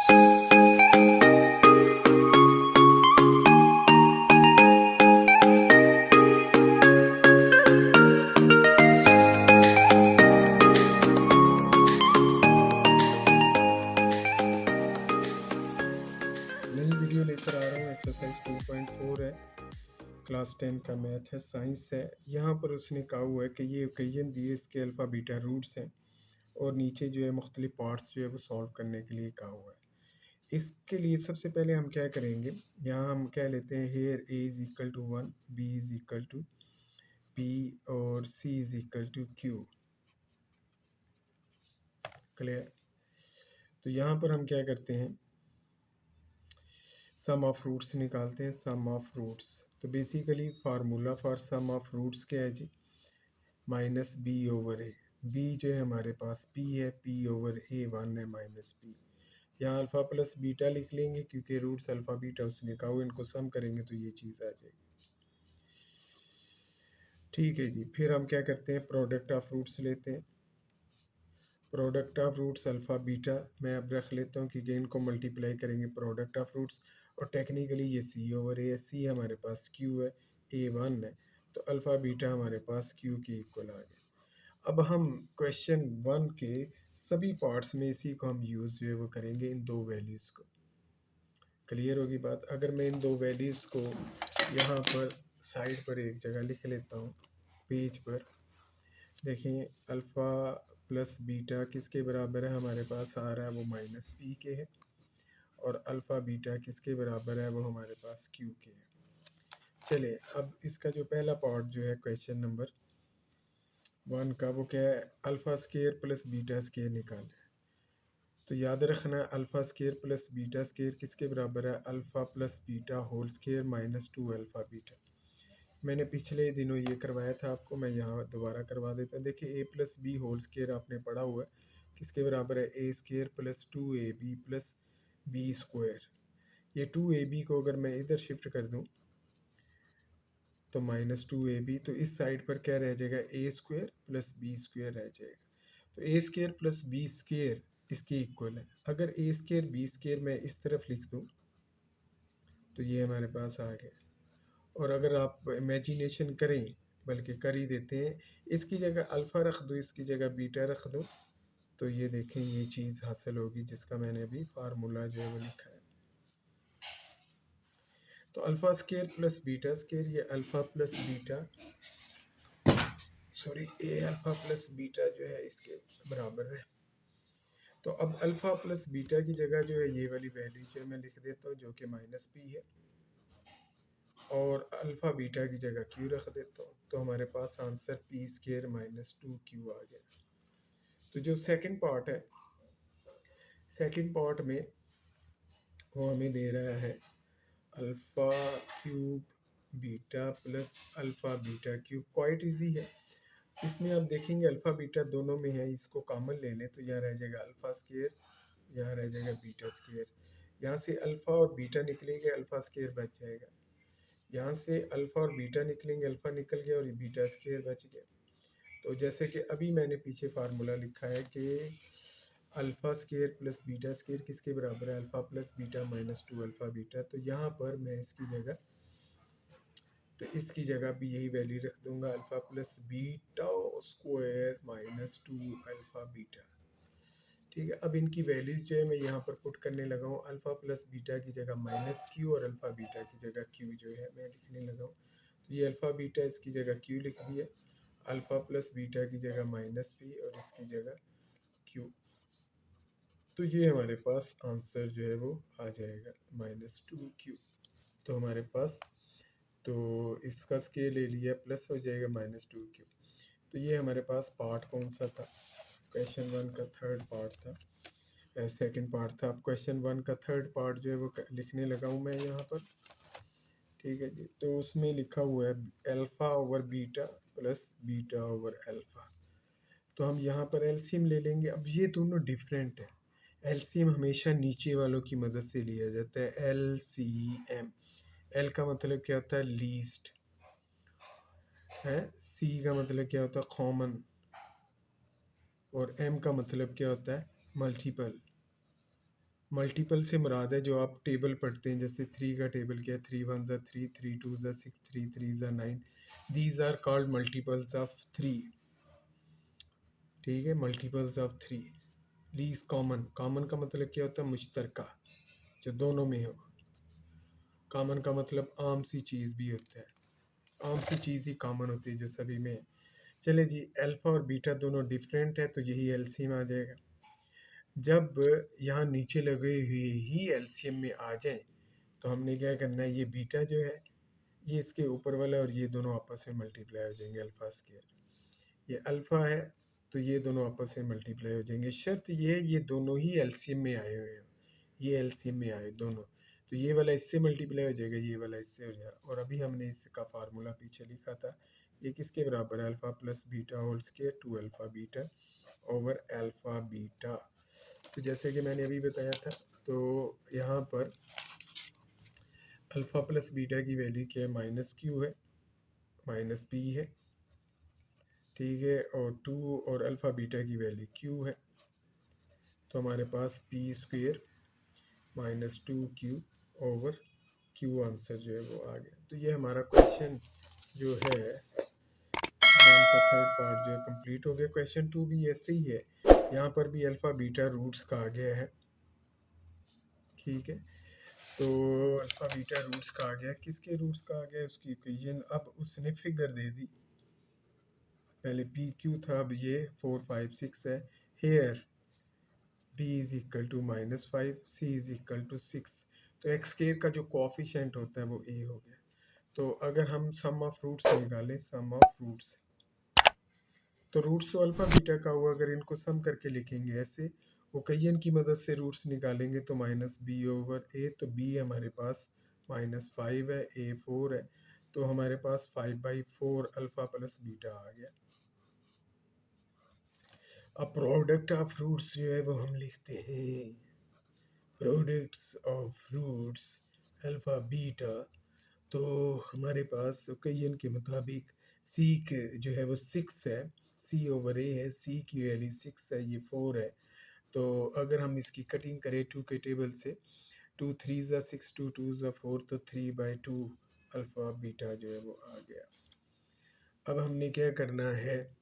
नई वीडियो लेकर आ रहा हूँ। एक्सरसाइज 2.4 है, क्लास 10 का मैथ है, साइंस है। यहाँ पर उसने कहा हुआ है कि ये ओकेजन दिए, इसके अल्फ़ा बीटा रूट्स हैं और नीचे जो है मुख्तलिफ पार्ट्स जो है वो सॉल्व करने के लिए कहा हुआ है। इसके लिए सबसे पहले हम क्या करेंगे, यहाँ हम कह लेते हैं here a is equal to 1, b is equal to p और c is equal to q। Clear? तो यहाँ पर हम क्या करते हैं, सम ऑफ रूट्स निकालते हैं। सम ऑफ रूट्स, तो basically formula for sum of roots क्या है जी, minus b over a. B जो है हमारे पास पी है, पी ओवर ए 1 है माइनस पी। यहाँ अल्फ़ा प्लस बीटा लिख लेंगे क्योंकि रूट्स अल्फ़ा बीटा उसने कहा, इनको सम करेंगे तो ये चीज़ आ जाएगी। ठीक है जी, फिर हम क्या करते हैं, प्रोडक्ट ऑफ रूट्स लेते हैं। Product of roots alpha beta मैं अब रख लेता हूँ क्योंकि इनको मल्टीप्लाई करेंगे प्रोडक्ट ऑफ रूट्स, और टेक्निकली ये सी ओवर ए, सी हमारे पास क्यू है, ए 1 है, तो अल्फ़ा बीटा हमारे पास क्यू के इक्वल आ गया। अब हम क्वेश्चन 1 के सभी पार्ट्स में इसी को हम यूज़ जो है वो करेंगे, इन दो वैल्यूज़ को। क्लियर होगी बात? अगर मैं इन दो वैल्यूज़ को यहाँ पर साइड पर एक जगह लिख लेता हूँ पेज पर, देखें अल्फ़ा प्लस बीटा किसके बराबर है, हमारे पास आ रहा है वो माइनस पी के है, और अल्फ़ा बीटा किसके बराबर है, वो हमारे पास क्यू के है। चलिए अब इसका जो पहला पार्ट जो है क्वेश्चन नंबर 1 का, वो क्या है, alpha square plus beta square निकालना है। तो याद रखना alpha square plus beta square किसके बराबर है, alpha plus beta whole square minus 2 alpha beta. मैंने पिछले दिनों ये करवाया था आपको, मैं यहाँ दोबारा करवा देता हूँ। देखिए a plus b whole square आपने पढ़ा हुआ है, किसके बराबर है, a square plus 2ab plus b square. ये 2ab को अगर मैं इधर शिफ्ट कर दूँ तो माइनस 2ab, तो इस साइड पर क्या रह जाएगा, ए स्क्वायर प्लस बी स्क्वायर रह जाएगा। तो ए स्केयर प्लस बी स्केयर इसके इक्वल है। अगर ए स्केयर बी स्केयर मैं इस तरफ लिख दूँ तो ये हमारे पास आ गया। और अगर आप इमेजिनेशन करें, बल्कि कर ही देते हैं, इसकी जगह अल्फ़ा रख दो, इसकी जगह बीटा रख दो, तो ये देखें ये चीज़ हासिल होगी जिसका मैंने अभी फार्मूला जो है वो लिखा है। तो alpha square plus beta square, ये अल्फ़ा प्लस बीटा, सॉरी ए अल्फ़ा प्लस बीटा जो है इसके बराबर है। तो अब अल्फ़ा प्लस बीटा की जगह जो है ये वाली वैल्यू जो मैं लिख देता हूँ जो कि माइनस पी है, और अल्फ़ा बीटा की जगह क्यू रख देता हूँ, तो हमारे पास answer p square minus 2q आ गया। तो जो सेकंड पार्ट है, सेकंड पार्ट में वो हमें दे रहा है alpha cube beta plus alpha beta cube. Quite easy है, इसमें आप देखेंगे अल्फ़ा बीटा दोनों में है, इसको कॉमन ले लें तो यहाँ रह जाएगा अल्फ़ा स्केयर, यहाँ रह जाएगा बीटा स्केयर। यहाँ से अल्फ़ा और बीटा निकलेंगे, अल्फ़ा स्केयर बच जाएगा। यहाँ से अल्फ़ा और बीटा निकलेंगे, अल्फ़ा निकल गया और बीटा स्केयर बच गया। तो जैसे कि अभी मैंने पीछे फार्मूला लिखा है कि alpha square plus beta square किसके बराबर है, alpha plus beta minus 2 alpha beta. तो यहाँ पर मैं इसकी जगह भी यही वैल्यू रख दूंगा, alpha plus beta square minus 2 alpha beta. ठीक है, अब इनकी वैल्यूज जो है मैं यहाँ पर पुट करने लगा हूँ। अल्फ़ा प्लस बीटा की जगह माइनस क्यू और अल्फ़ा बीटा की जगह क्यू जो है मैं लिखने लगा हूँ। तो ये अल्फ़ा बीटा इसकी जगह क्यू लिख दिया, अल्फ़ा प्लस बीटा की जगह माइनस पी और इसकी जगह क्यू। तो ये हमारे पास आंसर जो है वो आ जाएगा माइनस 2q। तो हमारे पास, तो इसका स्केल ले लिया, प्लस हो जाएगा माइनस 2q। तो ये हमारे पास पार्ट कौन सा था, क्वेश्चन 1 का थर्ड पार्ट था, सेकंड पार्ट था। अब क्वेश्चन 1 का थर्ड पार्ट जो है वो लिखने लगा हूँ मैं यहाँ पर। ठीक है जी, तो उसमें लिखा हुआ है alpha over beta plus beta over alpha. तो हम यहाँ पर एलसीएम ले लेंगे। अब ये दोनों डिफरेंट है, एलसीएम हमेशा नीचे वालों की मदद से लिया जाता है। एलसीएम, एल का मतलब क्या होता है, लीस्ट है, सी का मतलब क्या होता है, कॉमन, और एम का मतलब क्या होता है, मल्टीपल। मल्टीपल से मुराद है जो आप टेबल पढ़ते हैं, जैसे 3 का टेबल क्या है, 3 वन ज़ा 3, 3 टू ज़ा 6, 3 थ्री ज़ा 9। These are called multiples of 3। ठीक है, multiples of 3। Least common, common का मतलब क्या होता है, मुश्तरका, जो दोनों में हो। कॉमन का मतलब आम सी चीज़ भी होता है, आम सी चीज़ ही कॉमन होती है जो सभी में है। चले जी, अल्फ़ा और बीटा दोनों डिफरेंट है तो यही एलसीएम आ जाएगा। जब यहाँ नीचे लगे हुए ही एलसीएम में आ जाए तो हमने क्या करना है, ये बीटा जो है ये इसके ऊपर वाला और ये दोनों आपस में मल्टीप्लाई हो जाएंगे, अल्फ़ा स्क्वायर। ये अल्फ़ा है तो ये दोनों आपस में मल्टीप्लाई हो जाएंगे। शर्त ये दोनों ही एलसीएम में आए हुए हैं, ये एलसीएम में आए दोनों, तो ये वाला इससे मल्टीप्लाई हो जाएगा, ये वाला इससे हो जाएगा। और अभी हमने इसका फार्मूला पीछे लिखा था, ये किसके बराबर है, alpha plus beta whole square two alpha beta over alpha beta. तो जैसे कि मैंने अभी बताया था, तो यहाँ पर अल्फ़ा प्लस बीटा की वैल्यू क्या है, माइनस क्यू है, माइनस पी है। ठीक है, और टू और अल्फ़ा बीटा की वैल्यू क्यू है, तो हमारे पास p square minus two q over q answer जो है वो आ गया। तो ये हमारा क्वेश्चन जो है वन का थर्ड पार्ट जो है कंप्लीट हो गया। क्वेश्चन टू भी ऐसे ही है, यहाँ पर भी अल्फ़ा बीटा रूट्स का आ गया है। ठीक है, तो अल्फ़ा बीटा रूट्स का आ गया, किसके रूट्स का आ गया, उसकी इक्वेशन। अब उसने फिगर दे दी, पहले पी क्यू था, अब ये 4 5 6 है। Here b is equal to -5, c is equal to 6। तो एक्स स्केयर का जो कोफिशिएंट होता है वो a हो गया। तो अगर हम सम ऑफ रूट्स निकालें, सम ऑफ रूट्स, तो रूट्स तो अल्फा बीटा का हुआ, अगर इनको सम करके लिखेंगे ऐसे, वो कईयन की मदद से रूट्स निकालेंगे तो -b/a, तो b हमारे पास -5 है, a 4 है, तो हमारे पास 5/4 अल्फा प्लस बीटा आ गया। अब प्रोडक्ट ऑफ रूट्स जो है वो हम लिखते हैं, products of roots alpha beta. तो हमारे पास कईयन के मुताबिक सी के जो है वो 6 है, सी ओवर ए है, सी की वैल्यू 6 है, ये 4 है। तो अगर हम इसकी कटिंग करें टू के टेबल से, 2 3 ज़ा 6, 2 2 ज़ा 4, तो 3/2 अल्फ़ा बीटा जो है वो आ गया। अब हमने क्या करना है,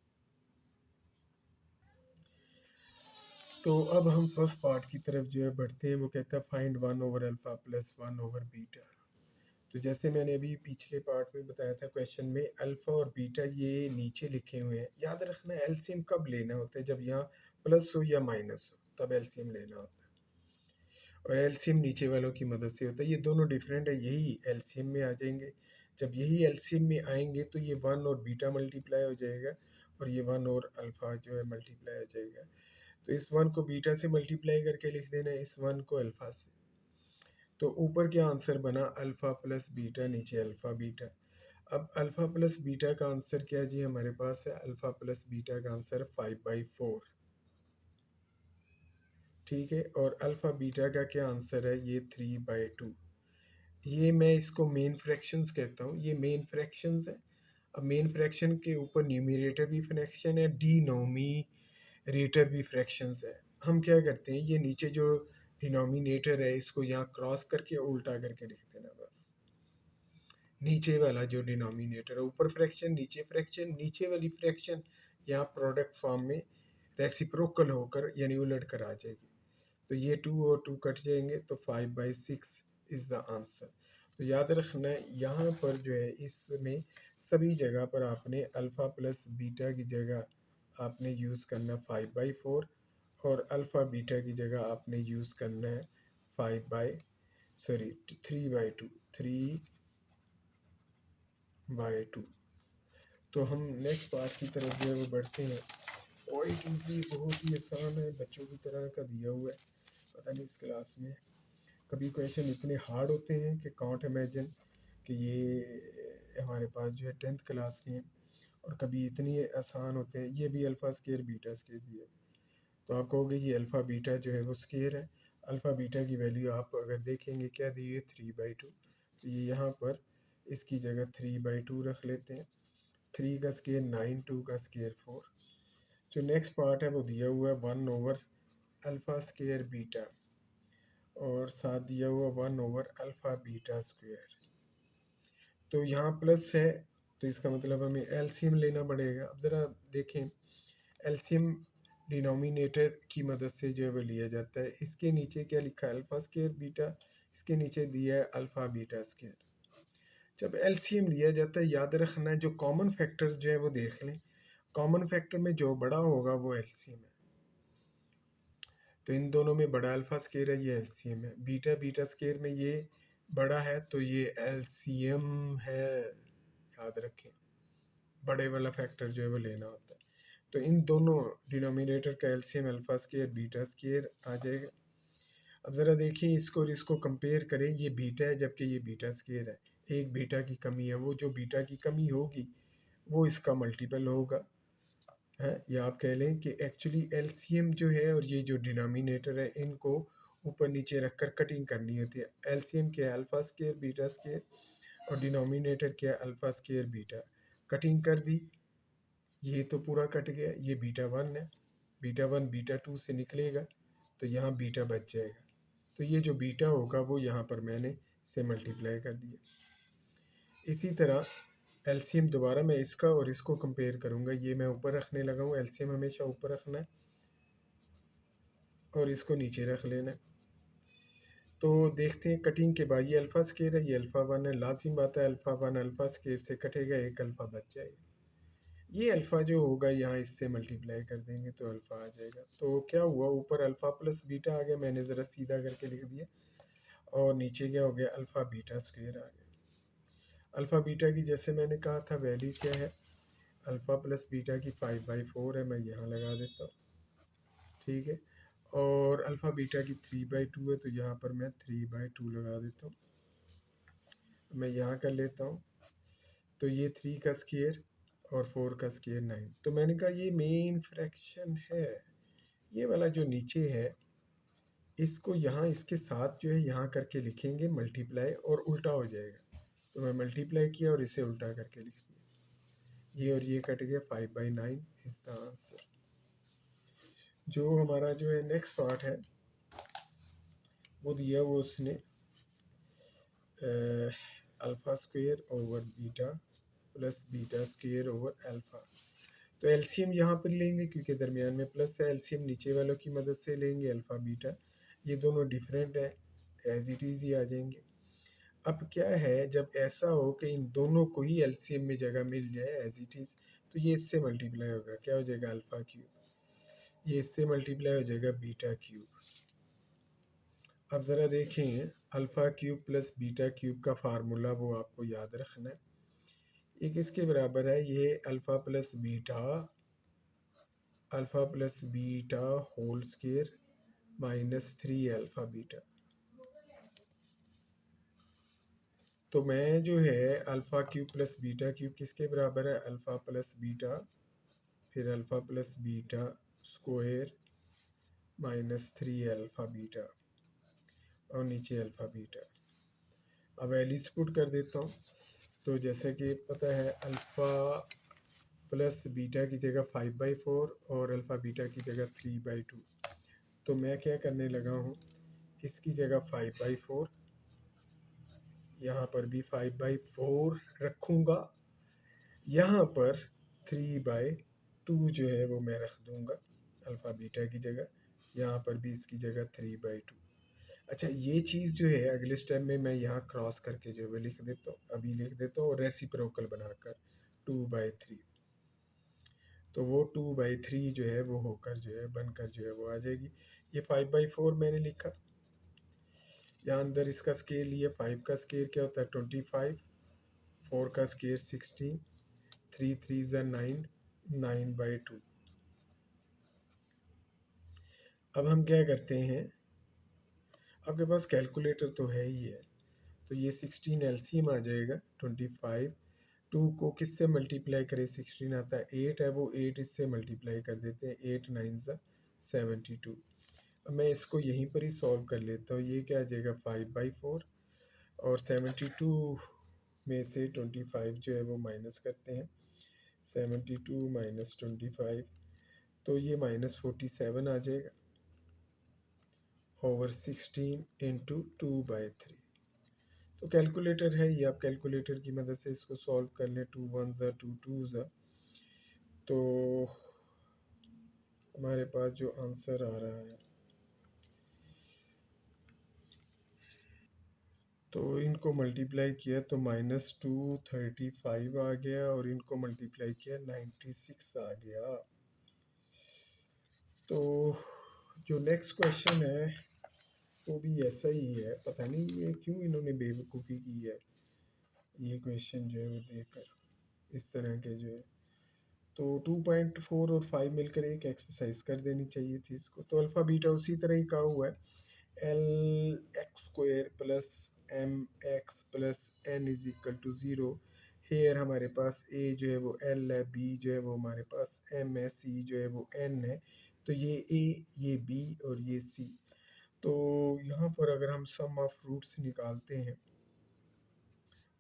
तो अब हम फर्स्ट पार्ट की तरफ जो है बढ़ते हैं। वो कहता है find 1 over alpha plus 1 over beta. तो जैसे मैंने अभी पिछले पार्ट में बताया था, क्वेश्चन में अल्फ़ा और बीटा ये नीचे लिखे हुए हैं। याद रखना एलसीएम कब लेना होता है, जब यहाँ प्लस हो या माइनस हो, तब एलसीएम लेना होता है। और एलसीएम नीचे वालों की मदद से होता है, ये दोनों डिफरेंट है, यही एलसीएम में आ जाएंगे। जब यही एलसीएम में आएंगे तो ये 1 और बीटा मल्टीप्लाई हो जाएगा, और ये 1 और अल्फ़ा जो है मल्टीप्लाई हो जाएगा। तो इस 1 को बीटा से मल्टीप्लाई करके लिख देना, इस 1 को अल्फ़ा से। तो ऊपर क्या आंसर बना, अल्फ़ा प्लस बीटा, नीचे अल्फ़ा बीटा। अब अल्फ़ा प्लस बीटा का आंसर क्या है जी, हमारे पास है अल्फ़ा प्लस बीटा का आंसर 5/4। ठीक है, और अल्फ़ा बीटा का क्या आंसर है, ये 3/2। ये मैं इसको मेन फ्रैक्शंस कहता हूँ, ये मेन फ्रैक्शंस है। अब मेन फ्रैक्शन के ऊपर न्यूमरेटर भी फ्रैक्शन है, डिनोमिनेटर भी फ्रैक्शंस है। हम क्या करते हैं, ये नीचे जो डिनोमिनेटर है इसको यहाँ क्रॉस करके उल्टा करके लिख देना बस। नीचे वाला जो डिनोमिनेटर है, ऊपर फ्रैक्शन नीचे फ्रैक्शन, नीचे वाली फ्रैक्शन यहाँ प्रोडक्ट फॉर्म में रेसिप्रोकल होकर यानी उलट कर आ जाएगी। तो ये 2 और 2 कट जाएंगे, तो 5/6 इज़ द आंसर। तो याद रखना है यहाँ पर जो है इसमें सभी जगह पर आपने अल्फ़ा प्लस बीटा की जगह आपने यूज़ करना 5/4, और अल्फ़ा बीटा की जगह आपने यूज़ करना है 3/2, 3/2। तो हम नेक्स्ट पार्ट की तरफ जो है वो बढ़ते हैं। क्वाइट इजी, बहुत ही आसान है, बच्चों की तरह का दिया हुआ है। पता नहीं इस क्लास में कभी क्वेश्चन इतने हार्ड होते हैं कि कांट इमेजिन कि ये हमारे पास जो है 10th क्लास के हैं, और कभी इतनी आसान होते हैं। ये भी अल्फ़ा स्केयर बीटा स्केयर भी है, तो आप कहोगे ये अल्फ़ा बीटा जो है वो स्केयर है। अल्फ़ा बीटा की वैल्यू आप अगर देखेंगे क्या दी है, 3/2। तो ये यहाँ पर इसकी जगह 3/2 रख लेते हैं। 3 का स्केयर 9, 2 का स्केयर 4। जो नेक्स्ट पार्ट है वो दिया हुआ है 1 ओवर अल्फ़ा स्केयर बीटा। और साथ दिया हुआ 1/अल्फ़ा बीटा स्क्वायर। तो यहाँ प्लस है तो इसका मतलब हमें एलसीएम लेना पड़ेगा। अब ज़रा देखें, एलसीएम डिनोमिनेटर की मदद से जो है वो लिया जाता है। इसके नीचे क्या लिखा है, अल्फ़ा स्क्वायर बीटा, इसके नीचे दिया है अल्फ़ा बीटा स्क्वायर। जब एलसीएम लिया जाता है याद रखना है जो कॉमन फैक्टर्स जो है वो देख लें, कॉमन फैक्टर में जो बड़ा होगा वो एलसीएम है। तो इन दोनों में बड़ा अल्फा स्केयर है, ये एलसीएम है। बीटा बीटा स्केयर में ये बड़ा है तो ये एलसीएम है। याद रखें बड़े वाला फैक्टर जो है वो लेना होता है। तो इन दोनों डिनोमिनेटर का LCM alpha square beta square आ जाएगा। अब ज़रा देखिए इसको और इसको कंपेयर करें, ये बीटा है जबकि ये बीटा स्केयर है। एक बीटा की कमी है, वो जो बीटा की कमी होगी वो इसका मल्टीपल होगा है, या आप कह लें कि एक्चुअली एलसीएम जो है और ये जो डिनोमिनेटर है इनको ऊपर नीचे रखकर कटिंग करनी होती है। एलसीएम क्या है, अल्फा स्केयर बीटा स्केयर, और डिनोमिनेटर क्या है, अल्फा स्केयर बीटा। कटिंग कर दी, ये तो पूरा कट गया, ये बीटा वन है, बीटा वन बीटा टू से निकलेगा तो यहाँ बीटा बच जाएगा। तो ये जो बीटा होगा वो यहाँ पर मैंने से मल्टीप्लाई कर दिया। इसी तरह एलसीएम दोबारा मैं इसका और इसको कंपेयर करूँगा, ये मैं ऊपर रखने लगा हूँ, एलसीएम हमेशा ऊपर रखना है और इसको नीचे रख लेना है। तो देखते हैं कटिंग के बाद ये अल्फ़ा स्केयर है, ये अल्फ़ा वन है, लाजिम बात है अल्फ़ा वन अल्फ़ा स्केयर से कटेगा, एक अल्फ़ा बच जाएगा। ये अल्फ़ा जो होगा यहाँ इससे मल्टीप्लाई कर देंगे तो अल्फ़ा आ जाएगा। तो क्या हुआ, ऊपर अल्फ़ा प्लस बीटा आ गया, मैंने ज़रा सीधा करके लिख दिया, और नीचे क्या हो गया, अल्फ़ा बीटा स्क्वायर आ गया। अल्फ़ा बीटा की जैसे मैंने कहा था वैल्यू क्या है, अल्फ़ा प्लस बीटा की 5/4 है, मैं यहाँ लगा देता हूँ, ठीक है। और अल्फ़ा बीटा की 3/2 है तो यहाँ पर मैं 3/2 लगा देता हूँ। मैं यहाँ कर लेता हूँ, तो ये 3 का स्क्वायर और 4 का स्क्वायर 9। तो मैंने कहा ये मेन फ्रैक्शन है, ये वाला जो नीचे है इसको यहाँ इसके साथ जो है यहाँ करके लिखेंगे मल्टीप्लाई, और उल्टा हो जाएगा। तो मैं मल्टीप्लाई किया और इसे उल्टा करके लिख दिया, ये और ये कट गया, 5/9 इज द आंसर। जो हमारा जो है नेक्स्ट पार्ट है वो दिया वो उसने alpha square over beta plus beta square over alpha. तो एलसीएम यहाँ पर लेंगे क्योंकि दरमियान में प्लस है, एलसीएम नीचे वालों की मदद से लेंगे, अल्फ़ा बीटा ये दोनों डिफरेंट है, एज इट इज़ ही आ जाएंगे। अब क्या है, जब ऐसा हो कि इन दोनों को ही एलसीएम में जगह मिल जाए एज इट इज़, तो ये इससे मल्टीप्लाई होगा, क्या हो जाएगा, अल्फ़ा क्यूब, ये इससे मल्टीप्लाई हो जाएगा बीटा क्यूब। अब ज़रा देखें, alpha cube plus beta cube का फार्मूला वो आपको याद रखना है। ये किसके बराबर है, ये alpha plus beta whole square -3 alpha beta. तो मैं जो है alpha cube plus beta cube किसके बराबर है, अल्फ़ा प्लस बीटा फिर alpha plus beta square -3 alpha beta और नीचे अल्फ़ा बीटा। अब वैल्यूज पुट कर देता हूँ। तो जैसे कि पता है अल्फ़ा प्लस बीटा की जगह 5/4 और अल्फ़ा बीटा की जगह 3/2। तो मैं क्या करने लगा हूँ, इसकी जगह 5/4, यहाँ पर भी 5/4 रखूँगा, यहाँ पर 3/2 जो है वो मैं रख दूँगा अल्फ़ा बीटा की जगह, यहाँ पर भी इसकी जगह 3/2। अच्छा ये चीज़ जो है अगले स्टेप में मैं यहाँ क्रॉस करके जो है लिख देता हूँ, अभी लिख देता हूँ, रेसिप्रोकल बनाकर 2/3। तो वो 2/3 जो है वो होकर जो है बनकर जो है वो आ जाएगी। ये 5/4 मैंने लिखा, यहाँ अंदर इसका स्केल लिया, 5 का स्केल क्या होता है 25, 4 का स्केल 16, 3 3 ज़ा 9, 9/2। अब हम क्या करते हैं, आपके पास कैलकुलेटर तो है ही है, तो ये 16 एलसीएम आ जाएगा 25, 2 को किससे मल्टीप्लाई करें, 16 आता है 8 है, वो 8 इससे मल्टीप्लाई कर देते हैं, 8 9 ज़ा 72। अब मैं इसको यहीं पर ही सॉल्व कर लेता हूँ, ये क्या आ जाएगा 5/4 और 72 में से 25 जो है वो माइनस करते हैं, 72 माइनस 25 तो ये -47 आ जाएगा, ओवर 16 इंटू 2/3। तो कैलकुलेटर है ये, आप कैलकुलेटर की मदद से इसको सॉल्व कर लें। 2 1 ज़ा 2 2 ज़ा, तो हमारे पास जो आंसर आ रहा है, तो इनको मल्टीप्लाई किया तो -235 आ गया, और इनको मल्टीप्लाई किया 96 आ गया। तो जो नेक्स्ट क्वेश्चन है वो भी ऐसा ही है, पता नहीं ये क्यों इन्होंने बेवकूफ़ी की है, ये क्वेश्चन जो है वो देकर इस तरह के जो है। तो 2.4 और 5 मिलकर एक एक्सरसाइज कर देनी चाहिए थी इसको। तो अल्फ़ा बीटा उसी तरह ही कहा हुआ है, L x square plus M x plus N is equal to 0। Here हमारे पास ए जो है वो एल है, बी जो है वो हमारे पास एम है, सी जो है वो एन है। तो ये ए, ये बी और ये सी। तो यहाँ पर अगर हम सम ऑफ रूट्स निकालते हैं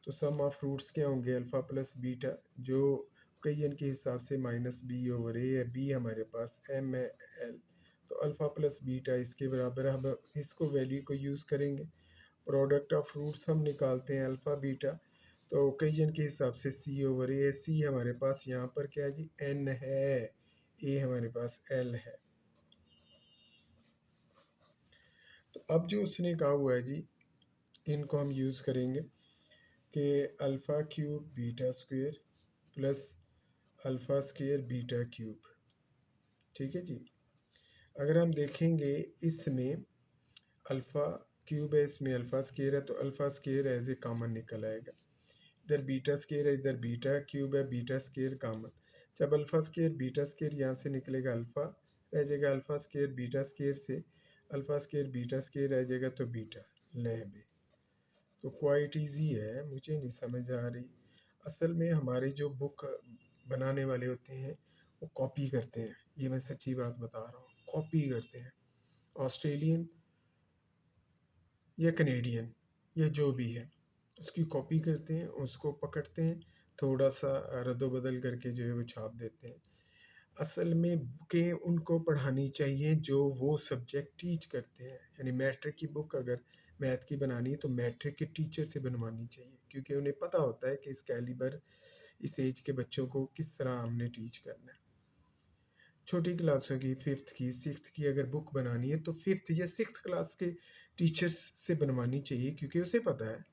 तो सम ऑफ रूट्स क्या होंगे, अल्फ़ा प्लस बीटा, जो कई एन के हिसाब से माइनस बी ओवर ए है, बी हमारे पास एम है एल। तो अल्फ़ा प्लस बीटा इसके बराबर, हम इसको वैल्यू को यूज़ करेंगे। प्रोडक्ट ऑफ रूट्स हम निकालते हैं अल्फ़ा बीटा, तो कई जन के हिसाब से सी ओवर ए है। सी हमारे पास यहाँ पर क्या है जी, एन है, ए हमारे पास एल है। तो अब जो उसने कहा हुआ है जी, इनको हम यूज़ करेंगे कि alpha cube beta square plus alpha square beta cube. ठीक है जी। अगर हम देखेंगे इसमें अल्फ़ा क्यूब है, इसमें अल्फ़ा स्क्वायर है, तो alpha square as a common निकल आएगा। इधर बीटा स्क्वायर है, इधर बीटा क्यूब है, बीटा स्क्वायर कॉमन। जब अल्फ़ा स्क्वायर बीटा स्क्वायर यहाँ से निकलेगा, अल्फ़ा रह जाएगा, अल्फ़ा स्क्वायर बीटा स्क्वायर से अल्फ़ा स्क्वायर बीटा स्क्वायर रह जाएगा, तो बीटा लें बे। तो क्वाइट इजी है, मुझे नहीं समझ आ रही। असल में हमारे जो बुक बनाने वाले होते हैं वो कॉपी करते हैं, ये मैं सच्ची बात बता रहा हूँ, कॉपी करते हैं। ऑस्ट्रेलियन या कनेडियन या जो भी है, उसकी कॉपी करते हैं, उसको पकड़ते हैं, थोड़ा सा रद्दोबदल करके जो है वो छाप देते हैं। असल में बुकें उनको पढ़ानी चाहिए जो वो सब्जेक्ट टीच करते हैं। यानी मैट्रिक की बुक अगर मैथ की बनानी है तो मैट्रिक के टीचर से बनवानी चाहिए, क्योंकि उन्हें पता होता है कि इस कैलिबर, इस एज के बच्चों को किस तरह हमने टीच करना है। छोटी क्लासों की, फिफ्थ की, सिक्स्थ की अगर बुक बनानी है तो फिफ्थ या सिक्स्थ क्लास के टीचर्स से बनवानी चाहिए, क्योंकि उसे पता है।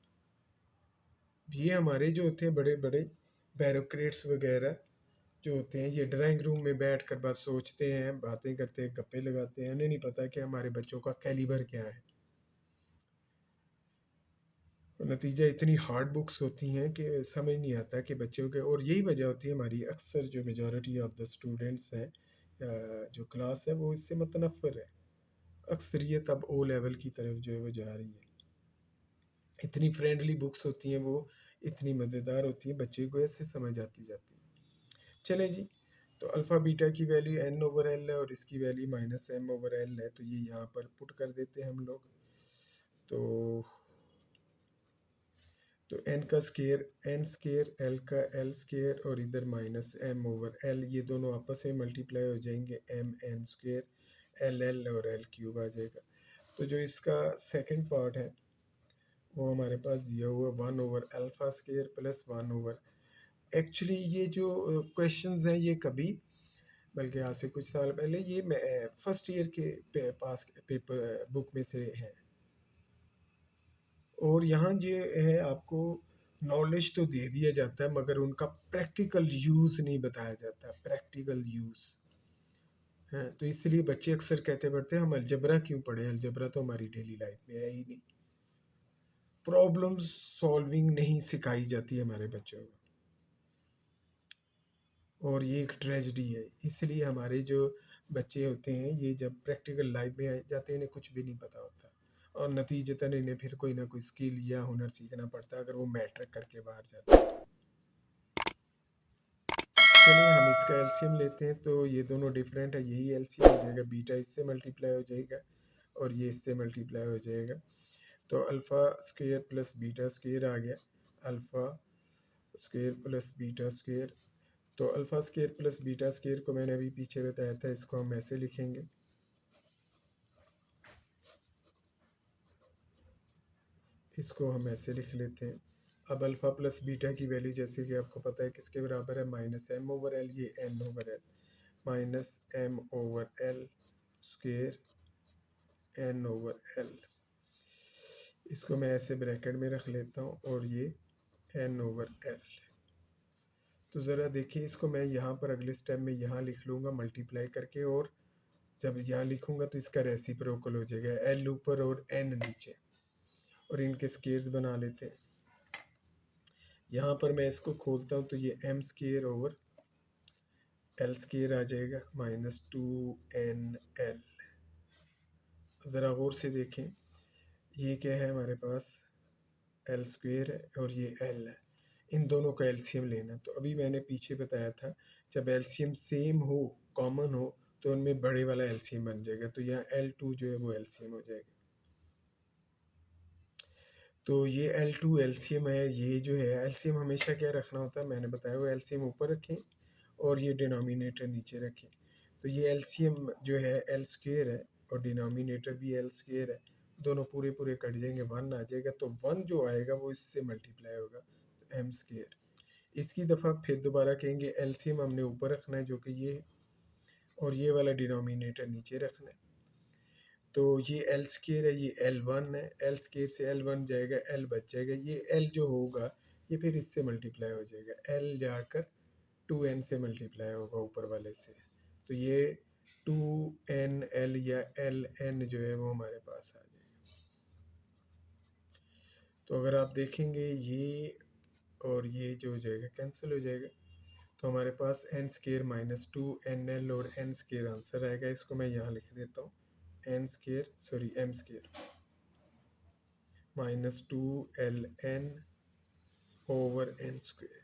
ये हमारे जो होते हैं बड़े बड़े बैरोक्रेट्स वगैरह जो होते हैं, ये ड्राइंग रूम में बैठ कर बस सोचते हैं, बातें करते हैं, गप्पे लगाते हैं, उन्हें नहीं पता कि हमारे बच्चों का कैलिबर क्या है। और नतीजा इतनी हार्ड बुक्स होती हैं कि समझ नहीं आता कि बच्चों के, और यही वजह होती है हमारी अक्सर जो मेजॉरिटी ऑफ द स्टूडेंट्स हैं, जो क्लास है वो इससे मुतनफ़िर है। अक्सरियत अब ओ लेवल की तरफ जो है वो जा रही है। इतनी फ्रेंडली बुक्स होती हैं वो, इतनी मज़ेदार होती हैं, बच्चे को ऐसे समझ आती जाती है। चले जी। तो अल्फ़ा बीटा की वैल्यू एन ओवर एल है और इसकी value minus M over L है, तो ये यहाँ पर पुट कर देते हैं हम लोग। तो एन का स्केयर एन स्केयर, एल का एल स्केयर, और इधर माइनस एम ओवर एल, ये दोनों आपस में मल्टीप्लाई हो जाएंगे, M N square, L L और एल क्यूब आ जाएगा। तो जो इसका सेकंड पार्ट है वो हमारे पास दिया हुआ 1 over alpha square plus 1 over. Actually ये जो क्वेश्चंस हैं ये कभी, बल्कि आज से कुछ साल पहले ये फर्स्ट ईयर के पास पेपर बुक में से है। और यहाँ ये है, आपको नॉलेज तो दे दिया जाता है मगर उनका प्रैक्टिकल यूज़ नहीं बताया जाता, प्रैक्टिकल यूज़ है। तो इसलिए बच्चे अक्सर कहते पढ़ते हैं हम अलजबरा क्यों पढ़े, अलजबरा तो हमारी डेली लाइफ में है ही नहीं। प्रॉब्लम सॉल्विंग नहीं सिखाई जाती हमारे बच्चों को, और ये एक ट्रेजेडी है। इसलिए हमारे जो बच्चे होते हैं ये जब प्रैक्टिकल लाइफ में आ जाते हैं इन्हें कुछ भी नहीं पता होता, और नतीजतन इन्हें फिर कोई ना कोई स्किल या हुनर सीखना पड़ता है अगर वो मैट्रिक करके बाहर जाते हैं। चलिए हम इसका एलसीएम लेते हैं, तो ये दोनों डिफरेंट है, यही एलसीएम हो जाएगा, बीटा इससे मल्टीप्लाई हो जाएगा और ये इससे मल्टीप्लाई हो जाएगा। तो alpha square plus beta square आ गया, alpha square plus beta square. तो alpha square plus beta square को मैंने अभी पीछे बताया था, इसको हम ऐसे लिखेंगे, इसको हम ऐसे लिख लेते हैं। अब अल्फ़ा प्लस बीटा की वैल्यू जैसे कि आपको पता है किसके बराबर है, माइनस एम ओवर एल, ये N over L, minus M over L square N over L. इसको मैं ऐसे ब्रैकेट में रख लेता हूँ और ये एन ओवर एल। तो ज़रा देखिए, इसको मैं यहाँ पर अगले स्टेप में यहाँ लिख लूँगा मल्टीप्लाई करके, और जब यहाँ लिखूँगा तो इसका रेसिप्रोकल हो जाएगा, एल ऊपर और एन नीचे, और इनके स्केयर्स बना लेते हैं। यहाँ पर मैं इसको खोलता हूँ तो ये m square over l square आ जाएगा, माइनस 2nl। ज़रा गौर से देखें, ये क्या है हमारे पास, एल स्क्वेयर है और ये एल है। इन दोनों का एलसीएम लेना। तो अभी मैंने पीछे बताया था, जब एलसीएम सेम हो, कॉमन हो, तो उनमें बड़े वाला एलसीएम बन जाएगा। तो यहाँ L2 जो है वो एलसीएम हो जाएगा। तो ये L2 एलसीएम है। ये जो है एलसीएम हमेशा क्या रखना होता है, मैंने बताया वो एलसीएम ऊपर रखें और ये डिनोमिनेटर नीचे रखें। तो ये एलसीएम जो है एल स्क्वेयर है और डिनोमिनेटर भी एल स्क्वेयर है, दोनों पूरे पूरे कट जाएंगे, 1 आ जाएगा। तो 1 जो आएगा वो इससे मल्टीप्लाई होगा, तो एम स्क्वेयर। इसकी दफ़ा फिर दोबारा कहेंगे, एलसीएम हमने ऊपर रखना है जो कि ये, और ये वाला डिनोमिनेटर नीचे रखना है। तो ये एल स्क्वेयर है, ये L1 है, एल स्क्वेयर से L1 जाएगा, एल बच जाएगा। ये एल जो होगा ये फिर इससे मल्टीप्लाई हो जाएगा, एल जाकर 2n से मल्टीप्लाई होगा ऊपर वाले से। तो ये 2nl या ln जो है वो हमारे पास आ जाएगा। तो अगर आप देखेंगे ये और ये जो हो जाएगा कैंसिल हो जाएगा, तो हमारे पास एन स्केयर माइनस 2nl और एन स्केयर आंसर आएगा। इसको मैं यहाँ लिख देता हूँ, N square sorry M square minus 2ln over N square.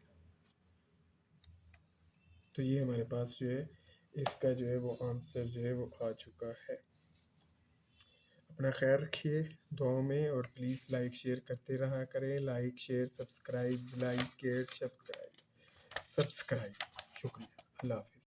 तो ये हमारे पास जो है इसका जो है वो आंसर जो है वो आ चुका है। अपना ख्याल रखिए दुआओं में, और प्लीज़ लाइक शेयर करते रहा करें। Like share subscribe, like share subscribe. शुक्रिया, अल्लाह हाफ़िज़।